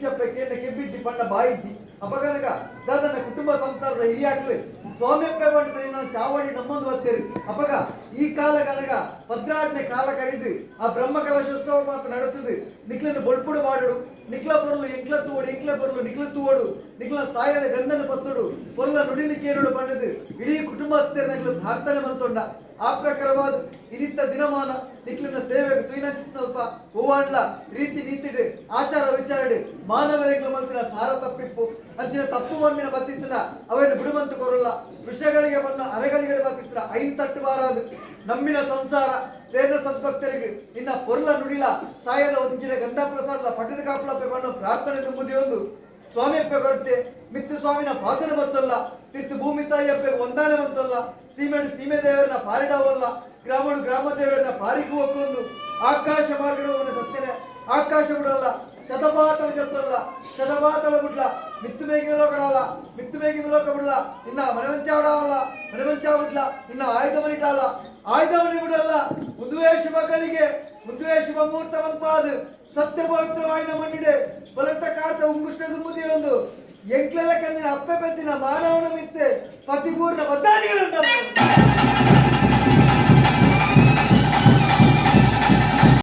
చెప్పే ಕೆಬ್ಬಿಜ್ಜಿ ಪಂಡ ಬಾಯಿಜ್ಜಿ ಅಪಗನಗ ದಾದನ ಕುಟುಂಬ ಸಂಸಾರದ ಹಿರಿಯಾಕ್ಲಿ ಸ್ವಾಮ್ಯಪ್ಪ ಬಂದಿದೆ ನಾನು ಚಾವಡಿ ನಮ್ಮೊಂದು ಒತ್ತೇರಿ ಅಪಗ ಈ ಕಾಲ ಗಣಗ ಭದ್ರಾಟನೆ ಕಾಲ ಕರೆದು ಆ ಬ್ರಹ್ಮ ಕಲಶೋತ್ಸವ ಮಾತ್ರ ನಡೆತದೆ ನಿಕ್ಲನ್ನು ಬೊಳ್ಪುಡು ಮಾಡುಡು ನಿಕ್ಲ ಪೊರ್ಲು ಎಂಕ್ಲ ತೂವಡು ಎಂಕ್ಲ ಪೊರ್ಲು ನಿಕ್ಲ ತೂವಡು ನಿಕ್ಲ ಸಾಯದ ಗಂಧನ ಪತ್ತುಡು ಪೊರ್ಲ ನುಡಿನಿಕೇರುಡು ಬಂದದು ಇಡೀ ಕುಟುಂಬಸ್ಥರನ್ನ ಪ್ರಾರ್ಥನೆ ಮಂತೊಂಡ ಆ ಪ್ರಕಾರವಾದ ಇನಿತ್ತ ದಿನಮಾನ ನಿಕ್ಲಿನ ಸೇವೆಗೆ ತುಯ್ನಲ್ಪ ಹೂವಾಡ್ಲ ರೀತಿ ನೀತಿಡು ಆಚಾರ ವಿಚಾರಡು ಮಾನವರಿಗಳ ಮಲ್ತಿನ ಸಾರ ತಪ್ಪಿಪ್ಪು ಅಂಚಿನ ತಪ್ಪು ಮಣ್ಣಿನ ಬತ್ತಿತ್ತಿನ ಅವೇನು ಬಿಡುವಂತ ಕೊರಲ್ಲ ವಿಷಯಗಳಿಗೆ ಬಂದ ಅರೆಗಳಿಗೆ ಬತ್ತಿತ್ತಿನ ಐನ್ ತಟ್ಟು ಬಾರದು ನಮ್ಮಿನ ಸಂಸಾರ ಸೇನ ಸದ್ಭಕ್ತರಿಗೆ ಇನ್ನ ಪೊರ್ಲ ನುಡಿಲ ಸಾಯದ ಒಂಚಿನ ಗಂಧಾ ಪ್ರಸಾದ ಪಟ್ಟದ ಕಾಪಲಪ್ಪೆ ಬಣ್ಣ ಪ್ರಾರ್ಥನೆ ತುಂಬುದೇ ಒಂದು ಸ್ವಾಮಿಯಪ್ಪ ಕೊರತೆ ಮಿತ್ತು ಸ್ವಾಮಿನ ಪಾದನ ಬತ್ತಲ್ಲ ತಿತ್ತು ಭೂಮಿ ತಾಯಿಯಪ್ಪ ಒಂದಾನೆ ಬಂತಲ್ಲ ಸೀಮೆ ದೇವರನ್ನ ಪಾರಿಡವಲ್ಲ ಗ್ರಾಮ ದೇವರನ್ನ ಪಾರಿಗೂ ಹೋಗ್ಕೊಂಡು ಆಕಾಶ ಮಾರ್ಗವನ್ನು ಸತ್ಯನೆ ಆಕಾಶ ಬಿಡಲ್ಲ ಶತಪಾತಲ ಜತ್ತಲ್ಲ ಶತಪಾತಲ ಬಿಡ್ಲ ಮಿತ್ತು ಮೇಗಿ ಮಿಲೋಕಡಲ್ಲ ಮಿತ್ತು ಮೇಗಿ ಮಿಲೋಕ ಬಿಡಲ್ಲ ಇನ್ನ ಮನೆವಂಚಾವಡವಲ್ಲ ಮನೆವಂಚಾವ ಬಿಡ್ಲ ಇನ್ನ ಆಯುಧ ಮನಿಟಲ್ಲ ಆಯುಧ ಮನಿ ಬಿಡಲ್ಲ ಮುಂದುವೆ ಶುಭಗಳಿಗೆ ಮುಂದುವೆ ಶುಭ ಮುಹೂರ್ತ ಬಂಪಾದು ಸತ್ಯ ಪವಿತ್ರವಾಯಿನ ಮಣ್ಣಿಡೆ ಬಲತ್ತ ಕಾಟ ಉಂಗುಷ್ಟ ಮುದಿ ಒಂದು ಎಂಕ್ಲೆಲ್ಲ ಕಂದಿನ ಅಪ್ಪೆ ಪೆತ್ತಿನ ಮಾನವನ ಮಿತ್ತೆ ಪತಿಪೂರ್ಣ ಬದ್ದಾನಿಗಳು